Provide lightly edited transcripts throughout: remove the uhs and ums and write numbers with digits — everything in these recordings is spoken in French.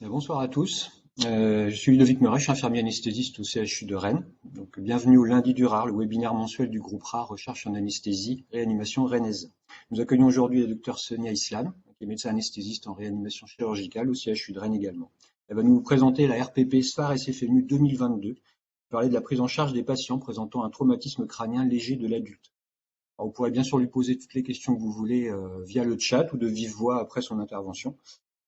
Bonsoir à tous. Je suis Ludovic Meuret, je suis infirmier anesthésiste au CHU de Rennes. Donc, bienvenue au lundi du RAR, le webinaire mensuel du groupe RAR, Recherche en anesthésie, réanimation rennaise. Nous accueillons aujourd'hui la docteure Sonia Islam, qui est médecin anesthésiste en réanimation chirurgicale au CHU de Rennes également. Elle va nous présenter la RPP SFAR SFMU 2022, parler de la prise en charge des patients présentant un traumatisme crânien léger de l'adulte. Vous pourrez bien sûr lui poser toutes les questions que vous voulez via le chat ou de vive voix après son intervention.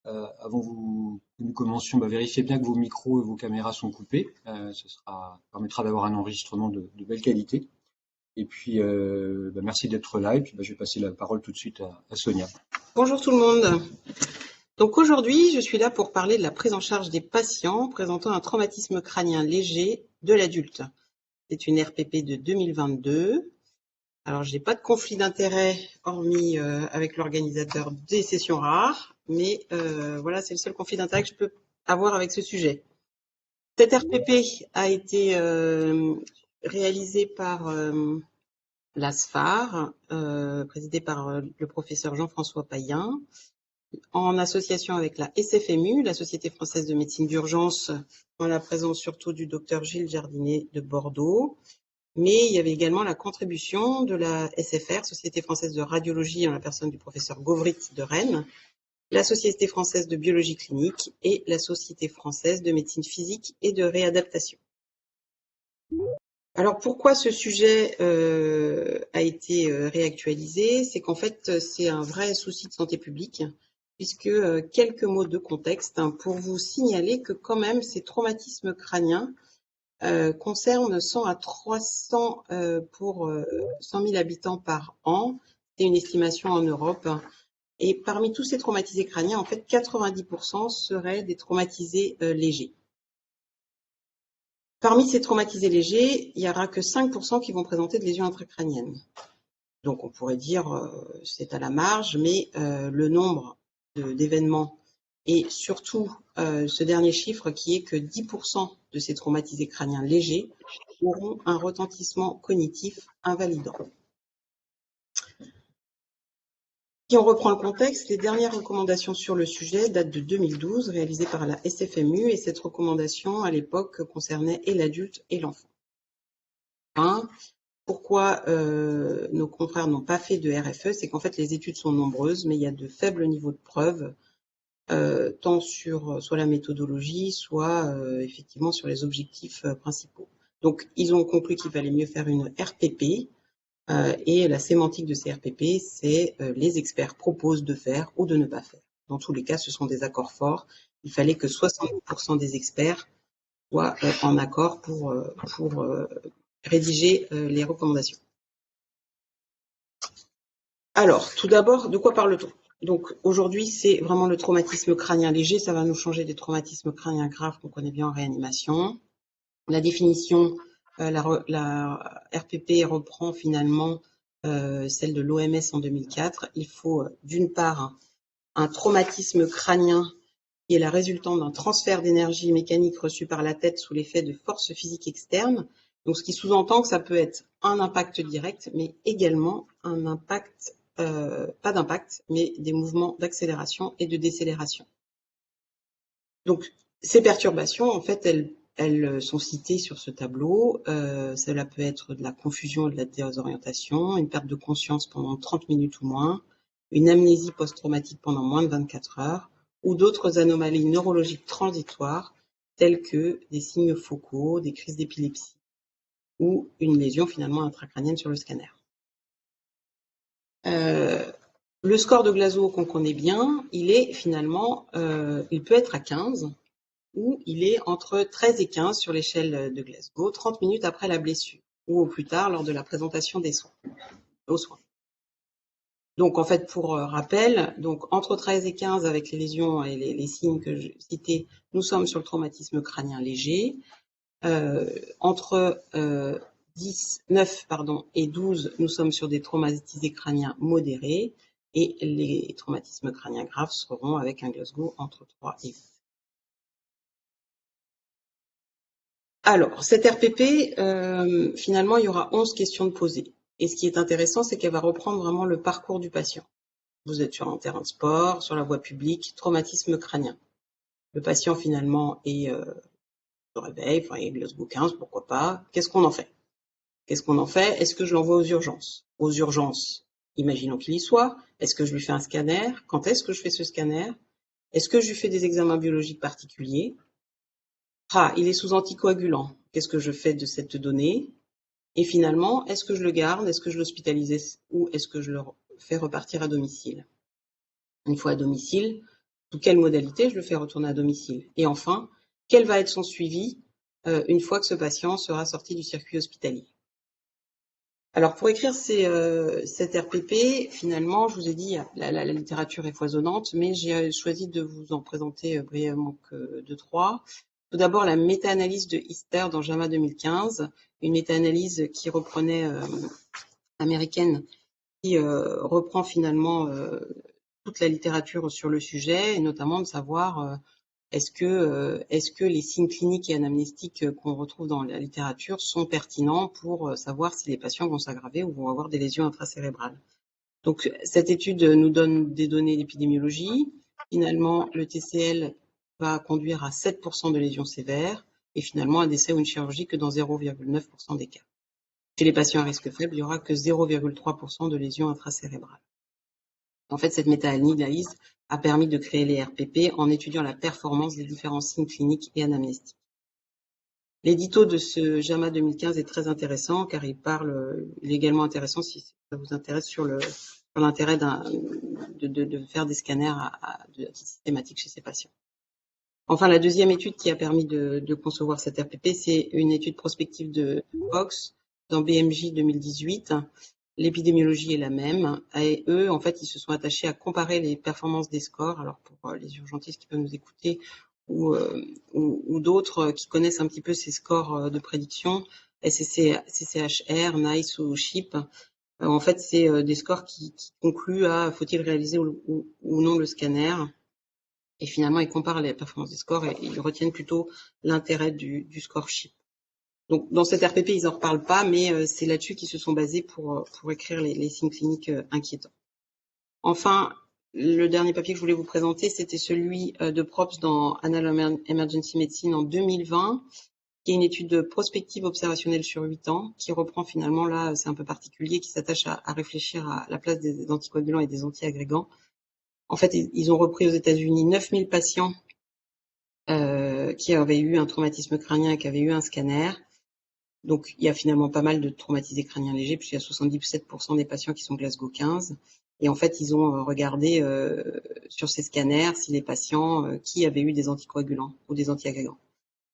Avant que nous commencions, vérifiez bien que vos micros et vos caméras sont coupés. Permettra d'avoir un enregistrement de belle qualité. Et puis, merci d'être là. Et puis, je vais passer la parole tout de suite à Sonia. Bonjour tout le monde. Donc aujourd'hui, je suis là pour parler de la prise en charge des patients présentant un traumatisme crânien léger de l'adulte. C'est une RPP de 2022. Alors, je n'ai pas de conflit d'intérêt hormis avec l'organisateur des sessions rares, mais voilà, c'est le seul conflit d'intérêt que je peux avoir avec ce sujet. Cette RPP a été réalisée par la SFAR, présidée par le professeur Jean-François Payen, en association avec la SFMU, la Société française de médecine d'urgence, en la présence surtout du docteur Gilles Jardinet de Bordeaux. Mais il y avait également la contribution de la SFR, Société française de radiologie, en la personne du professeur Gauvrit de Rennes, la Société française de biologie clinique et la Société française de médecine physique et de réadaptation. Alors pourquoi ce sujet a été réactualisé? C'est qu'en fait, c'est un vrai souci de santé publique, puisque quelques mots de contexte pour vous signaler que quand même ces traumatismes crâniens concernent 100 à 300 pour 100 000 habitants par an. C'est une estimation en Europe. Et parmi tous ces traumatisés crâniens, en fait, 90% seraient des traumatisés légers. Parmi ces traumatisés légers, il n'y aura que 5% qui vont présenter de lésions intracrâniennes. Donc on pourrait dire c'est à la marge, mais le nombre d'événements et surtout ce dernier chiffre qui est que 10% de ces traumatisés crâniens légers auront un retentissement cognitif invalidant. Si on reprend le contexte, les dernières recommandations sur le sujet datent de 2012, réalisées par la SFMU, et cette recommandation, à l'époque, concernait et l'adulte et l'enfant. Pourquoi nos confrères n'ont pas fait de RFE? C'est qu'en fait, les études sont nombreuses, mais il y a de faibles niveaux de preuves, tant sur soit la méthodologie, soit effectivement sur les objectifs principaux. Donc, ils ont conclu qu'il fallait mieux faire une RPP, et la sémantique de ces RPP, c'est les experts proposent de faire ou de ne pas faire. Dans tous les cas, ce sont des accords forts. Il fallait que 60% des experts soient en accord pour rédiger les recommandations. Alors, tout d'abord, de quoi parle-t-on? Donc, aujourd'hui, c'est vraiment le traumatisme crânien léger. Ça va nous changer des traumatismes crâniens graves qu'on connaît bien en réanimation. La définition, la RPP reprend finalement celle de l'OMS en 2004. Il faut d'une part un traumatisme crânien qui est la résultante d'un transfert d'énergie mécanique reçu par la tête sous l'effet de forces physiques externes. Donc, ce qui sous-entend que ça peut être un impact direct, mais également un impact, pas d'impact, mais des mouvements d'accélération et de décélération. Donc, ces perturbations, en fait, elles sont citées sur ce tableau. Cela peut être de la confusion et de la désorientation, une perte de conscience pendant 30 minutes ou moins, une amnésie post-traumatique pendant moins de 24 heures, ou d'autres anomalies neurologiques transitoires, telles que des signes focaux, des crises d'épilepsie, ou une lésion finalement intracrânienne sur le scanner. Le score de Glasgow qu'on connaît bien, il est finalement, il peut être à 15, ou il est entre 13 et 15 sur l'échelle de Glasgow, 30 minutes après la blessure, ou au plus tard lors de la présentation des soins, aux soins. Donc en fait, pour rappel, donc entre 13 et 15 avec les lésions et les signes que j'ai cités, nous sommes sur le traumatisme crânien léger. Entre 9 et 12, nous sommes sur des traumatisés crâniens modérés, et les traumatismes crâniens graves seront avec un Glasgow entre 3 et 8. Alors, cette RPP, finalement, il y aura 11 questions de poser. Et ce qui est intéressant, c'est qu'elle va reprendre vraiment le parcours du patient. Vous êtes sur un terrain de sport, sur la voie publique, traumatisme crânien. Le patient finalement se réveille, enfin il est Glasgow 15, pourquoi pas. Qu'est-ce qu'on en fait? Qu'est-ce qu'on en fait? Est-ce que je l'envoie aux urgences? Aux urgences, imaginons qu'il y soit. Est-ce que je lui fais un scanner? Quand est-ce que je fais ce scanner? Est-ce que je lui fais des examens biologiques particuliers? Ah, il est sous anticoagulant. Qu'est-ce que je fais de cette donnée? Et finalement, est-ce que je le garde? Est-ce que je l'hospitalise ou est-ce que je le fais repartir à domicile? Une fois à domicile, sous quelle modalité je le fais retourner à domicile? Et enfin, quel va être son suivi une fois que ce patient sera sorti du circuit hospitalier? Alors pour écrire cet RPP, finalement, je vous ai dit, la littérature est foisonnante, mais j'ai choisi de vous en présenter brièvement que deux, trois. Tout d'abord, la méta-analyse de Easter dans JAMA 2015, une méta-analyse qui reprenait américaine, qui reprend finalement toute la littérature sur le sujet, et notamment de savoir est-ce que les signes cliniques et anamnéstiques qu'on retrouve dans la littérature sont pertinents pour savoir si les patients vont s'aggraver ou vont avoir des lésions intracérébrales. Donc cette étude nous donne des données d'épidémiologie. Finalement, le TCL va conduire à 7% de lésions sévères et finalement un décès ou une chirurgie que dans 0,9% des cas. Chez les patients à risque faible, il n'y aura que 0,3% de lésions intracérébrales. En fait, cette méta-analyse a permis de créer les RPP en étudiant la performance des différents signes cliniques et anamnéstiques. L'édito de ce JAMA 2015 est très intéressant car il est également intéressant si ça vous intéresse sur l'intérêt de faire des scanners de titre systématique chez ces patients. Enfin, la deuxième étude qui a permis de concevoir cette RPP, c'est une étude prospective de Fox dans BMJ 2018. L'épidémiologie est la même et eux, en fait, ils se sont attachés à comparer les performances des scores. Alors pour les urgentistes qui peuvent nous écouter ou d'autres qui connaissent un petit peu ces scores de prédiction, CCHR, NICE ou CHIP, en fait, c'est des scores qui concluent à faut-il réaliser ou non le scanner. Et finalement, ils comparent les performances des scores et ils retiennent plutôt l'intérêt du score CHIP. Donc, dans cet RPP, ils n'en reparlent pas, mais c'est là-dessus qu'ils se sont basés pour écrire les signes cliniques inquiétants. Enfin, le dernier papier que je voulais vous présenter, c'était celui de Probst dans Annals Emergency Medicine en 2020, qui est une étude prospective observationnelle sur 8 ans, qui reprend finalement, là, c'est un peu particulier, qui s'attache à réfléchir à la place des anticoagulants et des antiagrégants. En fait, ils ont repris aux États-Unis 9000 patients qui avaient eu un traumatisme crânien et qui avaient eu un scanner. Donc, il y a finalement pas mal de traumatisés crâniens légers, puisqu'il y a 77% des patients qui sont Glasgow 15. Et en fait, ils ont regardé sur ces scanners si les patients qui avaient eu des anticoagulants ou des antiagrégants.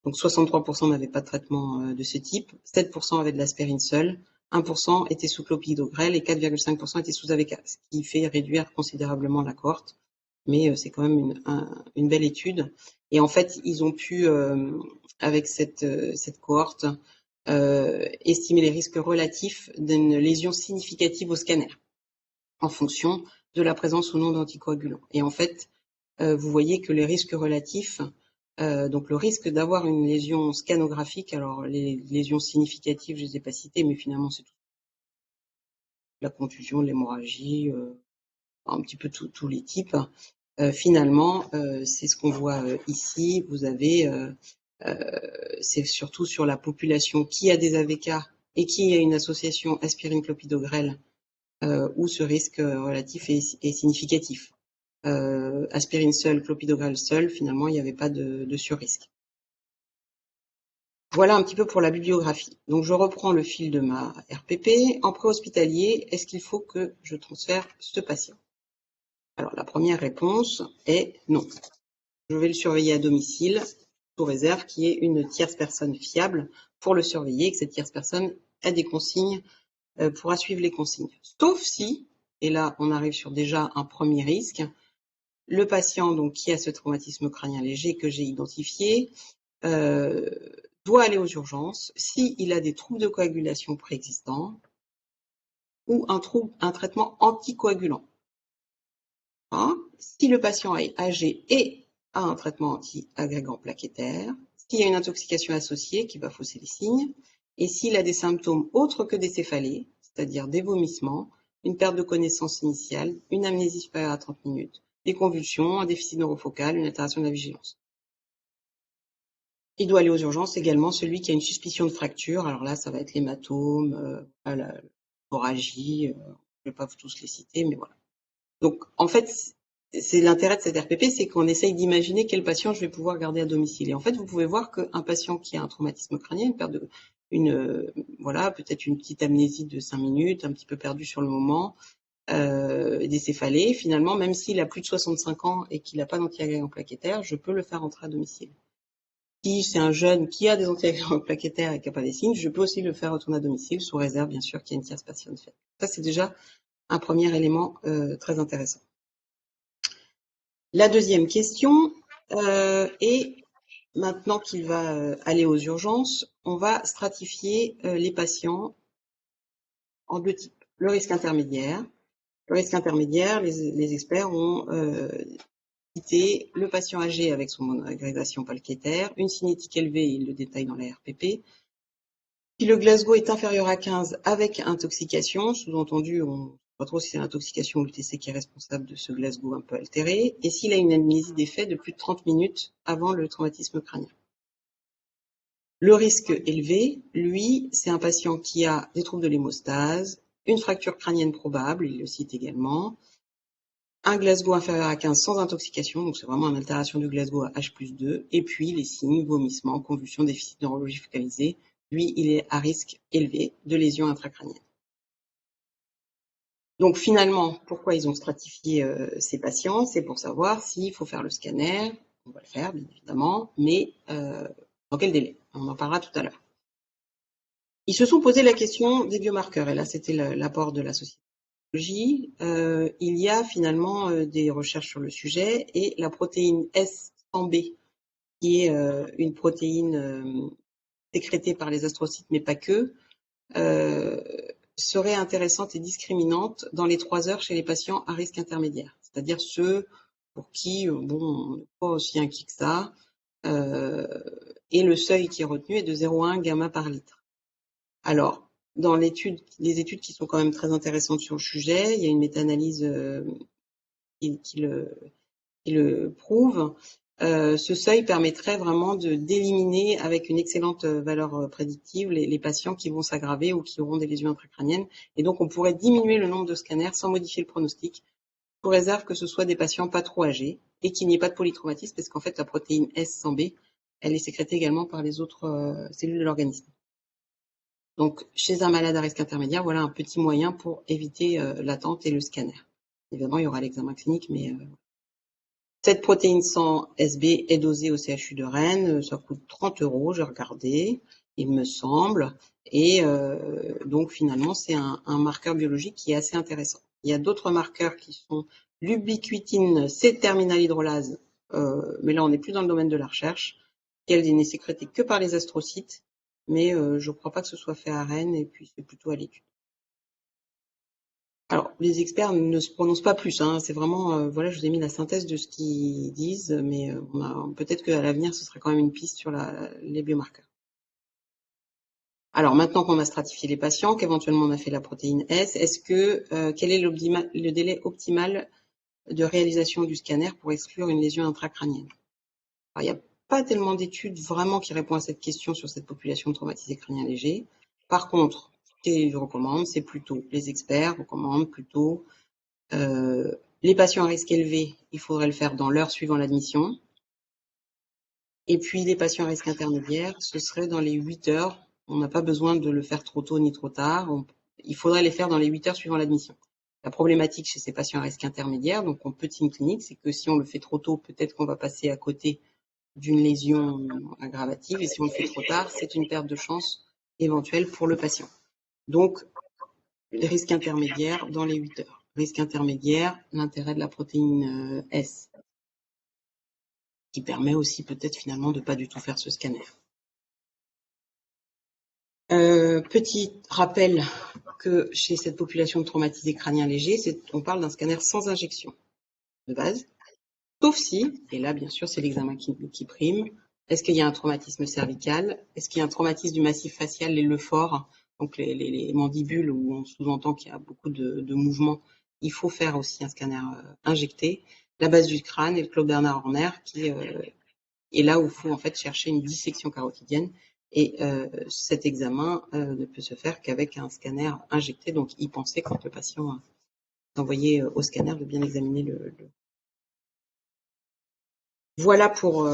Donc, 63% n'avaient pas de traitement de ce type, 7% avaient de l'aspirine seule, 1% étaient sous clopidogrel et 4,5% étaient sous AVK, ce qui fait réduire considérablement la cohorte. Mais c'est quand même une belle étude. Et en fait, ils ont pu, avec cette cohorte, estimer les risques relatifs d'une lésion significative au scanner en fonction de la présence ou non d'anticoagulants. Et en fait, vous voyez que les risques relatifs, donc le risque d'avoir une lésion scanographique, alors les lésions significatives, je ne les ai pas citées, mais finalement c'est tout. La contusion, l'hémorragie, un petit peu tous les types. Finalement, c'est ce qu'on voit ici. Vous avez c'est surtout sur la population qui a des AVK et qui a une association aspirine-clopidogrel où ce risque relatif est significatif. Aspirine seule, clopidogrel seul, finalement, il n'y avait pas de surrisque. Voilà un petit peu pour la bibliographie. Donc, je reprends le fil de ma RPP. En préhospitalier, est-ce qu'il faut que je transfère ce patient? Alors, la première réponse est non. Je vais le surveiller à domicile, sous réserve qu'il y ait une tierce personne fiable pour le surveiller et que cette tierce personne a des consignes, pourra suivre les consignes. Sauf si, et là on arrive sur déjà un premier risque, le patient donc qui a ce traumatisme crânien léger que j'ai identifié doit aller aux urgences s'il a des troubles de coagulation préexistants ou un traitement anticoagulant. Si le patient est âgé et a un traitement anti-agrégant plaquettaire, s'il y a une intoxication associée qui va fausser les signes, et s'il a des symptômes autres que des céphalées, c'est-à-dire des vomissements, une perte de connaissance initiale, une amnésie supérieure à 30 minutes, des convulsions, un déficit neurofocal, une altération de la vigilance. Il doit aller aux urgences également celui qui a une suspicion de fracture. Alors là, ça va être l'hématome, l'hémorragie, je ne vais pas tous les citer, mais voilà. Donc, en fait, c'est l'intérêt de cette RPP, c'est qu'on essaye d'imaginer quel patient je vais pouvoir garder à domicile. Et en fait, vous pouvez voir qu'un patient qui a un traumatisme crânien, voilà, peut-être une petite amnésie de 5 minutes, un petit peu perdu sur le moment, des céphalées, finalement, même s'il a plus de 65 ans et qu'il n'a pas d'antiagrégant plaquettaire, je peux le faire entrer à domicile. Si c'est un jeune qui a des antiagrégants plaquettaires et qui n'a pas des signes, je peux aussi le faire retourner à domicile, sous réserve, bien sûr, qu'il y ait une tierce personne faite. Ça, c'est déjà un premier élément très intéressant. La deuxième question est, maintenant qu'il va aller aux urgences, on va stratifier les patients en 2 types. Le risque intermédiaire. Le risque intermédiaire, les experts ont cité le patient âgé avec son agrégation plaquettaire, une cinétique élevée, ils le détaillent dans la RPP. Si le Glasgow est inférieur à 15 avec intoxication, sous-entendu, on ne sait pas trop si c'est l'intoxication ou le TC qui est responsable de ce Glasgow un peu altéré, et s'il a une amnésie d'effet de plus de 30 minutes avant le traumatisme crânien. Le risque élevé, lui, c'est un patient qui a des troubles de l'hémostase, une fracture crânienne probable, il le cite également, un Glasgow inférieur à 15 sans intoxication, donc c'est vraiment une altération du Glasgow à H+2, et puis les signes, vomissements, convulsions, déficit neurologique focalisé. Lui, il est à risque élevé de lésions intracrâniennes. Donc finalement, pourquoi ils ont stratifié ces patients? C'est pour savoir s'il faut faire le scanner, on va le faire bien évidemment, mais dans quel délai? On en parlera tout à l'heure. Ils se sont posé la question des biomarqueurs, et là c'était l'apport de la société. Il y a finalement des recherches sur le sujet, et la protéine S100B, qui est une protéine sécrétée par les astrocytes, mais pas que, serait intéressante et discriminante dans les 3 heures chez les patients à risque intermédiaire, c'est-à-dire ceux pour qui, bon, on n'est pas aussi inquiet que ça, et le seuil qui est retenu est de 0,1 gamma par litre. Alors, dans les études qui sont quand même très intéressantes sur le sujet, il y a une méta-analyse qui le prouve. Ce seuil permettrait vraiment d'éliminer avec une excellente valeur prédictive les patients qui vont s'aggraver ou qui auront des lésions intracrâniennes. Et donc, on pourrait diminuer le nombre de scanners sans modifier le pronostic, sous réserve que ce soit des patients pas trop âgés et qu'il n'y ait pas de polytraumatisme, parce qu'en fait, la protéine S100B, elle est sécrétée également par les autres cellules de l'organisme. Donc, chez un malade à risque intermédiaire, voilà un petit moyen pour éviter l'attente et le scanner. Évidemment, il y aura l'examen clinique, mais cette protéine 100 SB est dosée au CHU de Rennes, ça coûte 30 €, j'ai regardé, il me semble, et donc finalement c'est un marqueur biologique qui est assez intéressant. Il y a d'autres marqueurs qui sont l'ubiquitine C-terminal hydrolase, mais là on n'est plus dans le domaine de la recherche, elle n'est sécrétée que par les astrocytes, mais je ne crois pas que ce soit fait à Rennes, et puis c'est plutôt à l'étude. Alors, les experts ne se prononcent pas plus, hein. C'est vraiment, voilà, je vous ai mis la synthèse de ce qu'ils disent, mais peut-être qu'à l'avenir, ce sera quand même une piste sur les biomarqueurs. Alors, maintenant qu'on a stratifié les patients, qu'éventuellement on a fait la protéine S, quel est le délai optimal de réalisation du scanner pour exclure une lésion intracrânienne? Alors, il n'y a pas tellement d'études vraiment qui répondent à cette question sur cette population de traumatisés crâniens légers. Par contre, ce qu'ils recommandent, c'est plutôt, les experts recommandent plutôt les patients à risque élevé, il faudrait le faire dans l'heure suivant l'admission. Et puis les patients à risque intermédiaire, ce serait dans les 8 heures. On n'a pas besoin de le faire trop tôt ni trop tard. Il faudrait les faire dans les 8 heures suivant l'admission. La problématique chez ces patients à risque intermédiaire, donc en petite clinique, c'est que si on le fait trop tôt, peut-être qu'on va passer à côté d'une lésion aggravative. Et si on le fait trop tard, c'est une perte de chance éventuelle pour le patient. Donc, risque intermédiaire dans les 8 heures. Risque intermédiaire, l'intérêt de la protéine S, qui permet aussi peut-être finalement de pas du tout faire ce scanner. Petit rappel que chez cette population de traumatisés crâniens légers, on parle d'un scanner sans injection de base, sauf si, et là bien sûr c'est l'examen qui prime, est-ce qu'il y a un traumatisme cervical, est-ce qu'il y a un traumatisme du massif facial, les leuphores, donc les mandibules où on sous-entend qu'il y a beaucoup de mouvements, il faut faire aussi un scanner injecté, la base du crâne et le Claude Bernard Horner qui et là où il faut en fait chercher une dissection carotidienne. Et cet examen ne peut se faire qu'avec un scanner injecté. Donc, y penser quand le patient est envoyé au scanner de bien examiner le. Voilà pour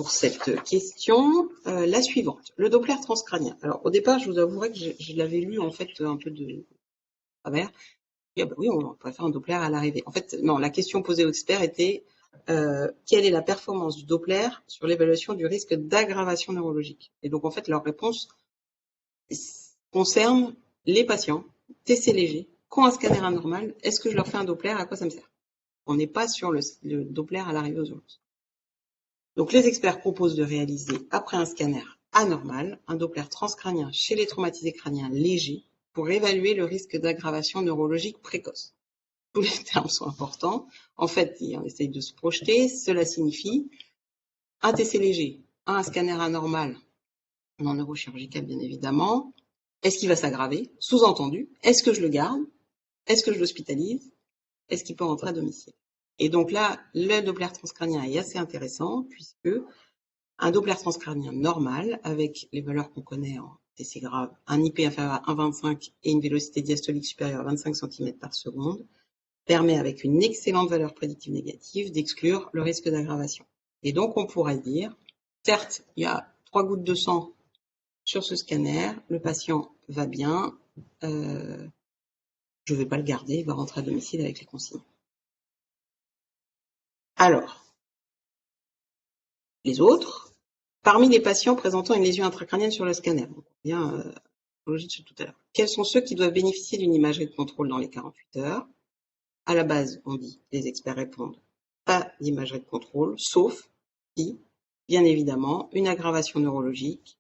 cette question. La suivante, le Doppler transcrânien. Alors, au départ, je vous avouerai que je l'avais lu en fait un peu de travers. Ah bah oui, on pourrait faire un Doppler à l'arrivée. En fait, non, la question posée aux experts était quelle est la performance du Doppler sur l'évaluation du risque d'aggravation neurologique? Et donc, en fait, leur réponse concerne les patients, TC léger, qui ont un scanner anormal. Est-ce que je leur fais un Doppler? À quoi ça me sert? On n'est pas sur le Doppler à l'arrivée aux urgences. Donc, les experts proposent de réaliser, après un scanner anormal, un Doppler transcrânien chez les traumatisés crâniens légers pour évaluer le risque d'aggravation neurologique précoce. Tous les termes sont importants. En fait, on essaye de se projeter. Cela signifie un TC léger, un scanner anormal, non neurochirurgical bien évidemment. Est-ce qu'il va s'aggraver? Sous-entendu, est-ce que je le garde? Est-ce que je l'hospitalise? Est-ce qu'il peut rentrer à domicile? Et donc là, le Doppler transcrânien est assez intéressant puisque un Doppler transcrânien normal, avec les valeurs qu'on connaît en TC grave, un IP inférieur à 1,25 et une vélocité diastolique supérieure à 25 cm par seconde, permet avec une excellente valeur prédictive négative d'exclure le risque d'aggravation. Et donc on pourrait dire, certes, il y a 3 gouttes de sang sur ce scanner, le patient va bien, je ne vais pas le garder, il va rentrer à domicile avec les consignes. Alors, les autres, parmi les patients présentant une lésion intracrânienne sur le scanner, donc on vient logique de tout à l'heure, quels sont ceux qui doivent bénéficier d'une imagerie de contrôle dans les 48 heures? À la base, on dit, les experts répondent, pas d'imagerie de contrôle, sauf si, bien évidemment, une aggravation neurologique,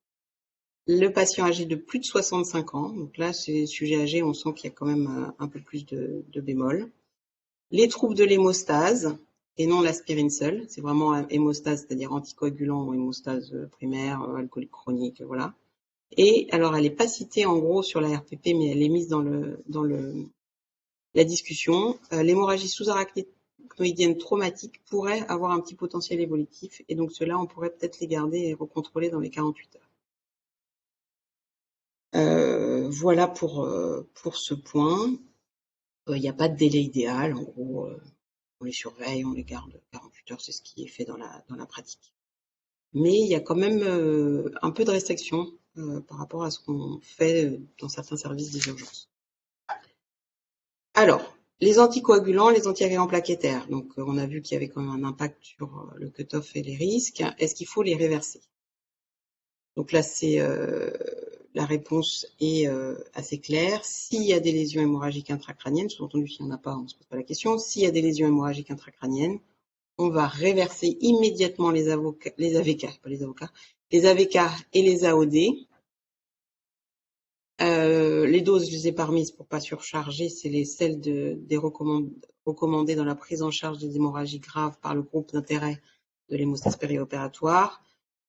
le patient âgé de plus de 65 ans, donc là, c'est sujet âgé, on sent qu'il y a quand même un peu plus de bémol, les troubles de l'hémostase, et non l'aspirine seule, c'est vraiment hémostase, c'est-à-dire anticoagulant ou hémostase primaire, alcoolique chronique, voilà. Et alors, elle n'est pas citée en gros sur la RPP, mais elle est mise dans la discussion. L'hémorragie sous-arachnoïdienne traumatique pourrait avoir un petit potentiel évolutif, et donc ceux-là, on pourrait peut-être les garder et recontrôler dans les 48 heures. Voilà pour ce point. Il n'y a pas de délai idéal, en gros, on les surveille, on les garde 48 heures, c'est ce qui est fait dans la pratique. Mais il y a quand même un peu de restriction par rapport à ce qu'on fait dans certains services des urgences. Alors, les anticoagulants, les antiagrégants plaquettaires. Donc, on a vu qu'il y avait quand même un impact sur le cut-off et les risques. Est-ce qu'il faut les réverser? Donc là, c'est la réponse est assez claire. S'il y a des lésions hémorragiques intracrâniennes, sous-entendu s'il n'y en a pas, on ne se pose pas la question. S'il y a des lésions hémorragiques intracrâniennes, on va réverser immédiatement les AVK et les AOD. Les doses, je les ai pas remises pour pas surcharger, c'est celles des recommandées dans la prise en charge des hémorragies graves par le groupe d'intérêt de l'hémostase périopératoire.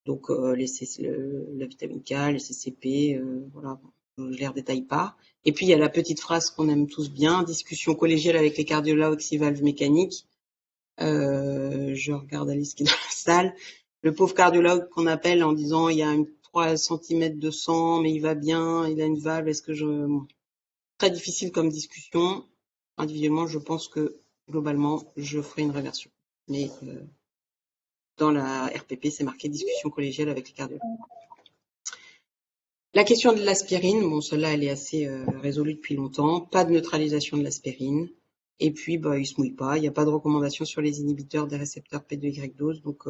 Donc la vitamine K, les CCP, voilà, je les redétaille pas. Et puis il y a la petite phrase qu'on aime tous bien, discussion collégiale avec les cardiologues si valve mécanique. Je regarde Alice qui est dans la salle. Le pauvre cardiologue qu'on appelle en disant il y a 3 cm de sang, mais il va bien, il a une valve, est-ce que très difficile comme discussion. Individuellement, je pense que globalement, je ferai une réversion. Mais dans la RPP, c'est marqué discussion collégiale avec les cardiologues. La question de l'aspirine, bon, celle-là, elle est assez résolue depuis longtemps. Pas de neutralisation de l'aspirine. Et puis, bah, il se mouille pas. Il n'y a pas de recommandation sur les inhibiteurs des récepteurs P2Y12. Donc,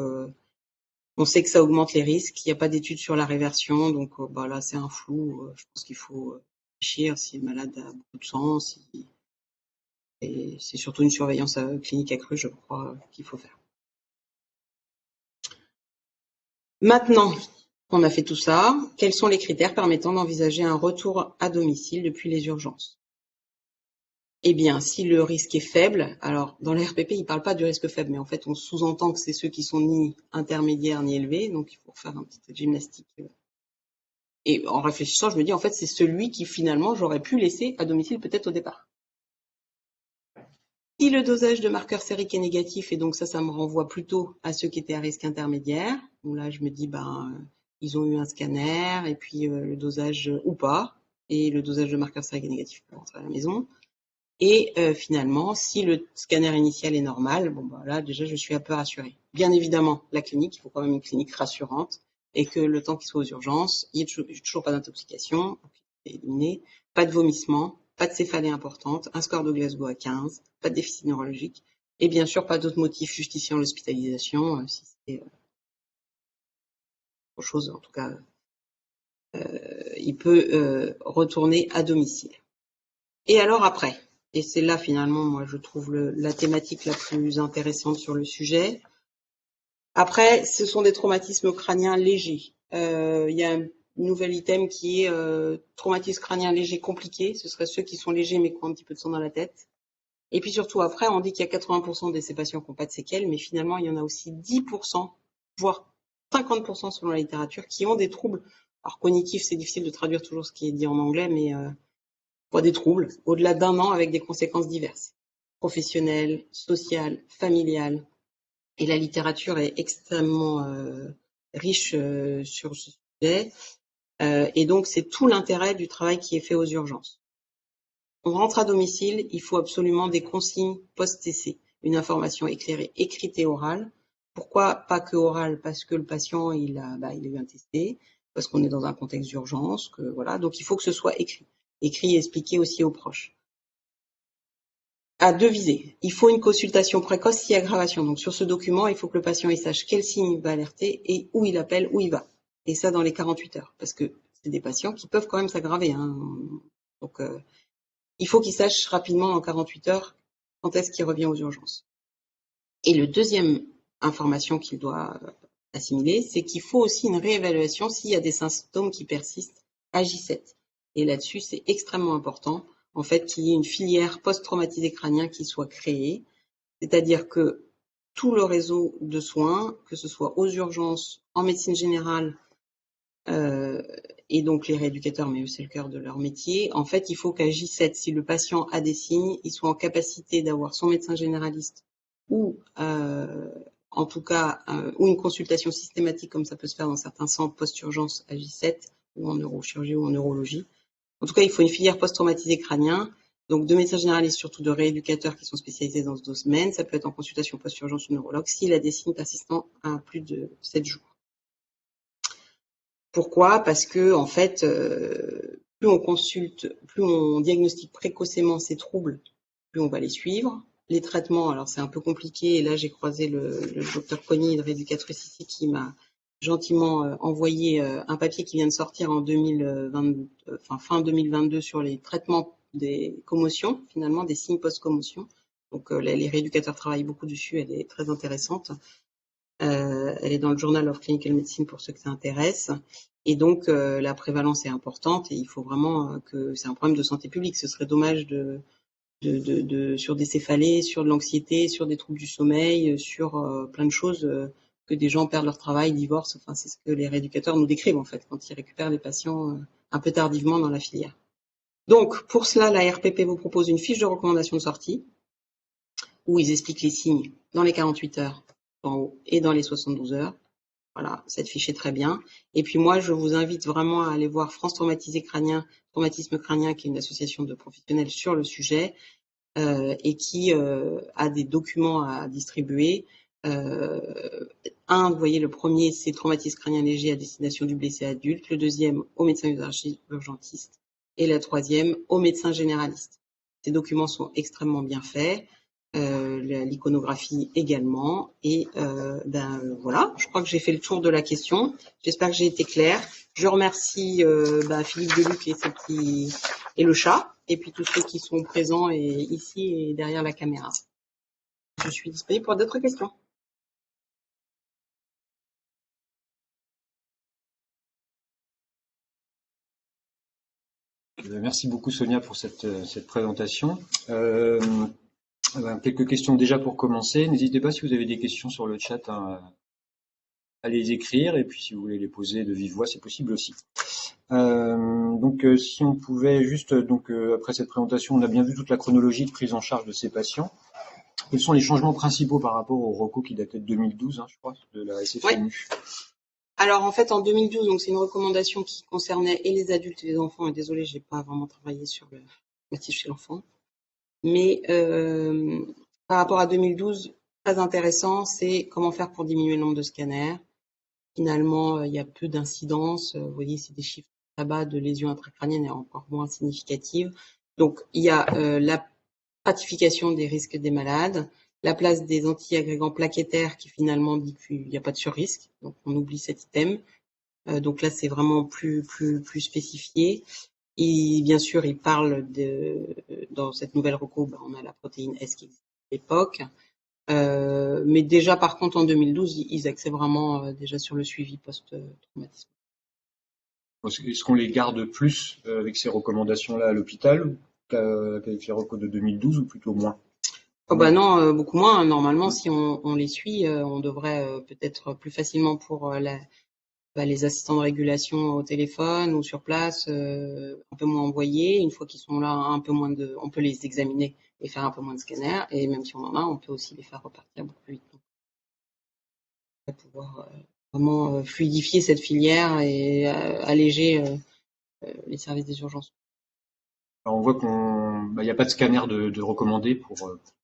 on sait que ça augmente les risques. Il n'y a pas d'études sur la réversion. Donc, bah, là, c'est un flou. Je pense qu'il faut réfléchir si le malade a beaucoup de sang. Et c'est surtout une surveillance clinique accrue, je crois, qu'il faut faire. Maintenant qu'on a fait tout ça, quels sont les critères permettant d'envisager un retour à domicile depuis les urgences? Eh bien, si le risque est faible, alors dans la RPP, il ne parle pas du risque faible, mais en fait, on sous-entend que c'est ceux qui sont ni intermédiaires ni élevés, donc il faut faire un petit peu de gymnastique. Et en réfléchissant, je me dis, en fait, c'est celui qui finalement, j'aurais pu laisser à domicile peut-être au départ. Si le dosage de marqueurs sériques est négatif, et donc ça me renvoie plutôt à ceux qui étaient à risque intermédiaire, où là, je me dis, ils ont eu un scanner, et puis le dosage ou pas, et le dosage de marqueur sérique est négatif pour rentrer à la maison. Et finalement, si le scanner initial est normal, là, déjà, je suis un peu rassurée. Bien évidemment, la clinique, il faut quand même une clinique rassurante, et que le temps qu'il soit aux urgences, il n'y ait toujours pas d'intoxication, éliminé, pas de vomissement, pas de céphalée importante, un score de Glasgow à 15, pas de déficit neurologique, et bien sûr, pas d'autres motifs justifiant l'hospitalisation, si c'est autre chose, en tout cas, il peut retourner à domicile. Et alors après, et c'est là finalement, moi, je trouve la thématique la plus intéressante sur le sujet. Après, ce sont des traumatismes crâniens légers. Il y a un nouvel item qui est traumatisme crânien léger compliqué. Ce seraient ceux qui sont légers mais qui ont un petit peu de sang dans la tête. Et puis surtout après, on dit qu'il y a 80% de ces patients qui n'ont pas de séquelles, mais finalement, il y en a aussi 10%, voire 50% selon la littérature, qui ont des troubles. Alors cognitifs, c'est difficile de traduire toujours ce qui est dit en anglais, mais des troubles au-delà d'un an avec des conséquences diverses, professionnelles, sociales, familiales. Et la littérature est extrêmement riche sur ce sujet. Et donc, c'est tout l'intérêt du travail qui est fait aux urgences. On rentre à domicile, il faut absolument des consignes post-TC, une information éclairée, écrite et orale. Pourquoi pas que orale? Parce que le patient, il a eu un TC, parce qu'on est dans un contexte d'urgence, voilà. Donc, il faut que ce soit écrit et expliqué aussi aux proches. À deux visées. Il faut une consultation précoce si aggravation. Donc, sur ce document, il faut que le patient il sache quel signe va alerter et où il appelle, où il va. Et ça dans les 48 heures. Parce que c'est des patients qui peuvent quand même s'aggraver. Donc, il faut qu'il sache rapidement en 48 heures quand est-ce qu'il revient aux urgences. Et le deuxième information qu'il doit assimiler, c'est qu'il faut aussi une réévaluation s'il y a des symptômes qui persistent à J7. Et là-dessus, c'est extrêmement important, en fait, qu'il y ait une filière post-traumatisé crânien qui soit créée, c'est-à-dire que tout le réseau de soins, que ce soit aux urgences, en médecine générale, et donc les rééducateurs, mais eux, c'est le cœur de leur métier, en fait, il faut qu'à J7, si le patient a des signes, il soit en capacité d'avoir son médecin généraliste ou en tout cas, ou une consultation systématique comme ça peut se faire dans certains centres post-urgence à J7 ou en neurochirurgie ou en neurologie. En tout cas, il faut une filière post-traumatisé crânien, donc de médecins généralistes, surtout de rééducateurs qui sont spécialisés dans ce domaine. Ça peut être en consultation post-urgence ou neurologue s'il a des signes persistants à plus de 7 jours. Pourquoi? Parce que en fait, plus on consulte, plus on diagnostique précocement ces troubles, plus on va les suivre. Les traitements, alors c'est un peu compliqué, et là j'ai croisé le docteur Cogny, une rééducatrice ici, qui m'a gentiment envoyé un papier qui vient de sortir en fin 2022 sur les traitements des commotions, finalement des signes post-commotion. Donc les rééducateurs travaillent beaucoup dessus, elle est très intéressante. Elle est dans le Journal of Clinical Medicine pour ceux que ça intéresse. Et donc la prévalence est importante et il faut vraiment que c'est un problème de santé publique. Ce serait dommage sur des céphalées, sur de l'anxiété, sur des troubles du sommeil, sur plein de choses, que des gens perdent leur travail, divorcent. Enfin, c'est ce que les rééducateurs nous décrivent en fait quand ils récupèrent les patients un peu tardivement dans la filière. Donc, pour cela, la RPP vous propose une fiche de recommandation de sortie où ils expliquent les signes dans les 48 heures en haut et dans les 72 heures. Voilà, cette fiche est très bien. Et puis moi, je vous invite vraiment à aller voir France Traumatisé Crânien, Traumatisme Crânien, qui est une association de professionnels sur le sujet et qui a des documents à distribuer. Vous voyez, le premier, c'est traumatisme crânien léger à destination du blessé adulte. Le deuxième, au médecin urgentiste. Et la troisième, au médecin généraliste. Ces documents sont extrêmement bien faits. L'iconographie également. Et voilà, je crois que j'ai fait le tour de la question. J'espère que j'ai été claire. Je remercie Philippe Deluc et le chat, et puis tous ceux qui sont présents ici et derrière la caméra. Je suis disponible pour d'autres questions. Merci beaucoup Sonia pour cette présentation. Quelques questions déjà pour commencer. N'hésitez pas si vous avez des questions sur le chat à les écrire, et puis si vous voulez les poser de vive voix, c'est possible aussi. Si on pouvait juste, après cette présentation, on a bien vu toute la chronologie de prise en charge de ces patients. Quels sont les changements principaux par rapport au ROCO qui datait de 2012, je crois, de la SFMU? Alors en fait en 2012, donc c'est une recommandation qui concernait et les adultes et les enfants. Et désolé, j'ai pas vraiment travaillé sur le motif chez l'enfant. Mais par rapport à 2012, très intéressant, c'est comment faire pour diminuer le nombre de scanners. Finalement, il y a peu d'incidence. Vous voyez, c'est des chiffres très bas de lésions intracrâniennes et encore moins significatives. Donc, il y a la stratification des risques des malades, la place des anti-agrégants plaquettaires qui finalement dit qu'il n'y a pas de surrisque. Donc, on oublie cet item. Donc là, c'est vraiment plus spécifié. Et bien sûr, il parle dans cette nouvelle reco, on a la protéine S qui existait à l'époque. Mais déjà, par contre, en 2012, ils axaient vraiment déjà sur le suivi post-traumatisme. Est-ce qu'on les garde plus avec ces recommandations-là à l'hôpital qu'avec les recos de 2012 ou plutôt moins? Oh bah non, beaucoup moins. Normalement, si on les suit, on devrait peut-être plus facilement pour les assistants de régulation au téléphone ou sur place, un peu moins envoyés. Une fois qu'ils sont là, on peut les examiner et faire un peu moins de scanners. Et même si on en a, on peut aussi les faire repartir beaucoup plus vite. Donc, on va pouvoir vraiment fluidifier cette filière et alléger les services des urgences. Alors, on voit qu'il n'y a pas de scanner de recommandé pour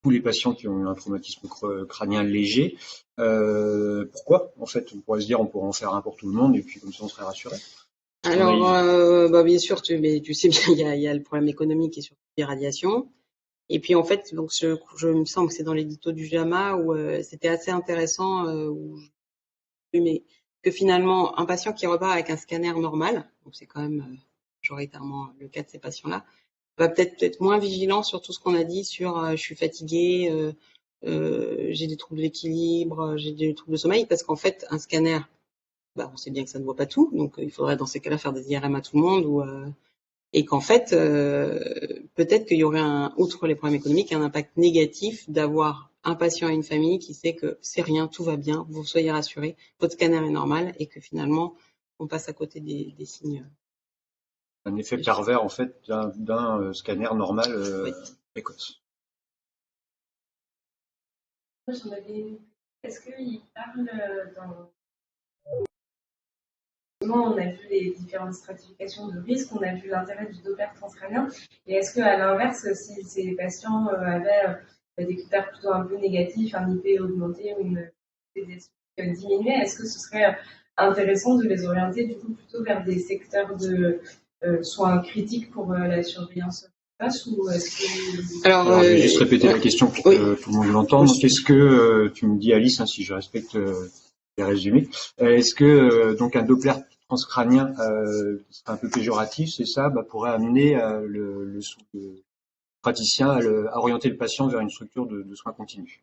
tous les patients qui ont eu un traumatisme crânien léger. Pourquoi? En fait, on pourrait se dire on pourrait en faire un pour tout le monde et puis comme ça on serait rassuré. Alors, bien sûr, mais tu sais bien, il y a le problème économique et surtout les radiations. Et puis en fait, donc je me semble que c'est dans l'édito du JAMA où c'était assez intéressant, mais que finalement un patient qui repart avec un scanner normal, donc c'est quand même majoritairement le cas de ces patients-là, va peut-être être moins vigilant sur tout ce qu'on a dit sur je suis fatigué, j'ai des troubles d'équilibre, j'ai des troubles de sommeil, parce qu'en fait un scanner, on sait bien que ça ne voit pas tout, donc il faudrait dans ces cas-là faire des IRM à tout le monde et qu'en fait, peut-être qu'il y aurait outre les problèmes économiques, un impact négatif d'avoir un patient et une famille qui sait que c'est rien, tout va bien, vous soyez rassurés, votre scanner est normal et que finalement, on passe à côté des signes. Un effet pervers en fait d'un scanner normal Oui. précoce. Est-ce qu'il parle dans... On a vu les différentes stratifications de risque, on a vu l'intérêt du Doppler transcrânien. Et est-ce qu'à l'inverse, si ces patients avaient des critères plutôt un peu négatifs, un IP augmenté ou une diminuée, est-ce que ce serait intéressant de les orienter du coup plutôt vers des secteurs de soins critiques pour la surveillance ou est-ce que... Alors, je vais juste répéter la question pour que tout le monde l'entende. Donc, est-ce que, tu me dis Alice, si je respecte les résumés, est-ce que donc un Doppler transcrânien c'est un peu péjoratif, c'est ça, pourrait amener le praticien à orienter le patient vers une structure de soins continus?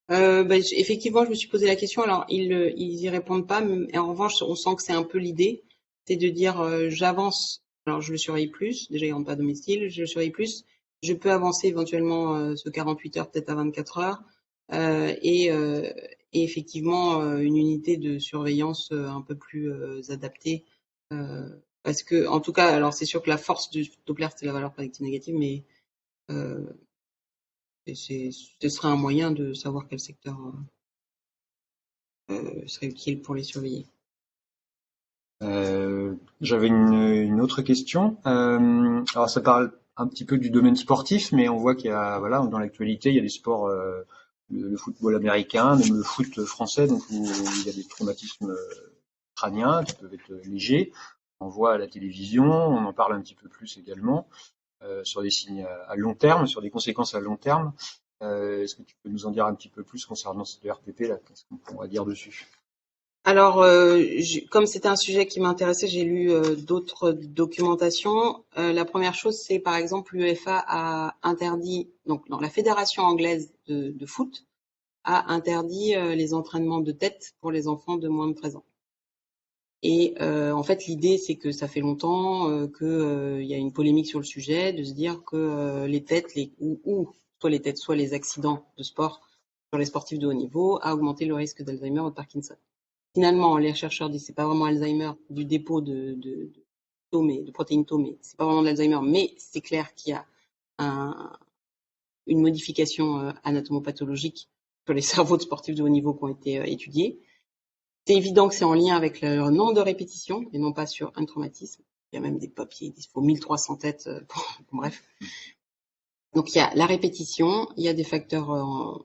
Effectivement, je me suis posé la question. Alors, ils y répondent pas, mais en revanche, on sent que c'est un peu l'idée, c'est de dire j'avance. Alors, je le surveille plus. Déjà, il rentre pas à domicile. Je le surveille plus. Je peux avancer éventuellement ce 48 heures, peut-être à 24 heures, et effectivement une unité de surveillance un peu plus adaptée, parce que, en tout cas, alors c'est sûr que la force du Doppler, c'est la valeur prédictive négative, mais ce serait un moyen de savoir quel secteur serait utile pour les surveiller. J'avais une autre question. Alors ça parle un petit peu du domaine sportif, mais on voit qu'il y a, voilà, dans l'actualité, il y a des sports, le football américain, même le foot français, donc où il y a des traumatismes crâniens qui peuvent être légers. On voit à la télévision, on en parle un petit peu plus également, sur des signes à long terme, sur des conséquences à long terme. Est-ce que tu peux nous en dire un petit peu plus concernant ce RPP là? Qu'est-ce qu'on pourrait dire dessus? Alors, comme c'était un sujet qui m'intéressait, j'ai lu d'autres documentations. La première chose, c'est par exemple l'UEFA a interdit, donc dans la fédération anglaise de foot, a interdit les entraînements de tête pour les enfants de moins de 13 ans. Et en fait, l'idée, c'est que ça fait longtemps qu'il y a une polémique sur le sujet, de se dire que les têtes, soit les têtes, soit les accidents de sport sur les sportifs de haut niveau, a augmenté le risque d'Alzheimer ou de Parkinson. Finalement, les chercheurs disent que c'est pas vraiment Alzheimer du dépôt de protéines tau, mais c'est pas vraiment de l'Alzheimer, mais c'est clair qu'il y a une modification anatomopathologique sur les cerveaux de sportifs de haut niveau qui ont été étudiés. C'est évident que c'est en lien avec le nombre de répétitions et non pas sur un traumatisme. Il y a même des papiers, il faut 1300 têtes, bref. Donc il y a la répétition, il y a des facteurs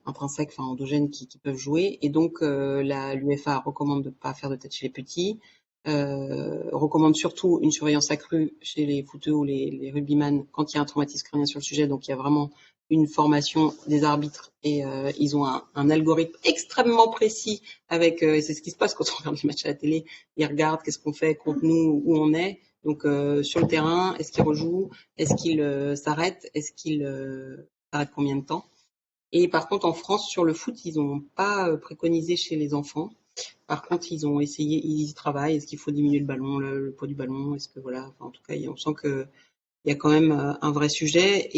intrinsèques, enfin endogènes qui peuvent jouer, et donc l'UFA recommande de ne pas faire de tête chez les petits, recommande surtout une surveillance accrue chez les footeux ou les rugbyman quand il y a un traumatisme crânien sur le sujet. Donc il y a vraiment une formation des arbitres et ils ont un algorithme extrêmement précis avec, et c'est ce qui se passe quand on regarde les matchs à la télé, ils regardent qu'est-ce qu'on fait contre nous, où on est. Donc sur le terrain, est-ce qu'il rejoue, est-ce qu'il s'arrête, est-ce qu'il s'arrête combien de temps. Et par contre en France sur le foot, ils n'ont pas préconisé chez les enfants. Par contre ils ont essayé, ils y travaillent. Est-ce qu'il faut diminuer le ballon, le poids du ballon, est-ce que voilà, enfin, en tout cas on sent que il y a quand même un vrai sujet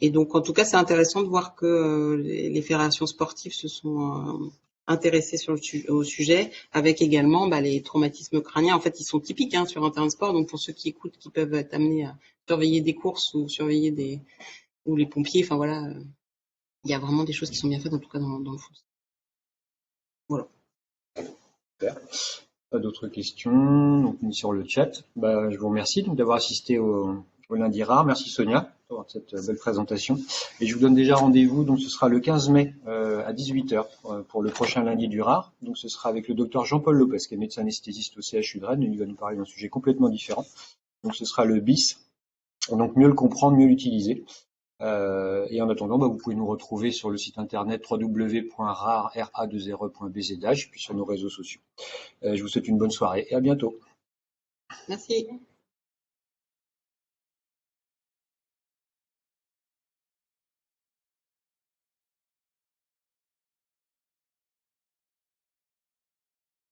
et donc en tout cas c'est intéressant de voir que les fédérations sportives se sont intéressés au sujet, avec également les traumatismes crâniens. En fait, ils sont typiques sur un terrain de sport. Donc, pour ceux qui écoutent, qui peuvent être amenés à surveiller des courses ou surveiller ou les pompiers, enfin voilà, il y a vraiment des choses qui sont bien faites, en tout cas dans le foot. Voilà. Super. Pas d'autres questions. Donc, on est sur le chat. Je vous remercie d'avoir assisté au lundi rare. Merci Sonia pour cette belle présentation. Et je vous donne déjà rendez-vous. Donc, ce sera le 15 mai à 18h pour le prochain lundi du rare. Donc, ce sera avec le docteur Jean-Paul Lopez, qui est médecin anesthésiste au CHU de Rennes. Il va nous parler d'un sujet complètement différent. Donc, ce sera le BIS. Donc, mieux le comprendre, mieux l'utiliser. Et en attendant, vous pouvez nous retrouver sur le site internet www.rare.bzh, puis sur nos réseaux sociaux. Je vous souhaite une bonne soirée et à bientôt. Merci.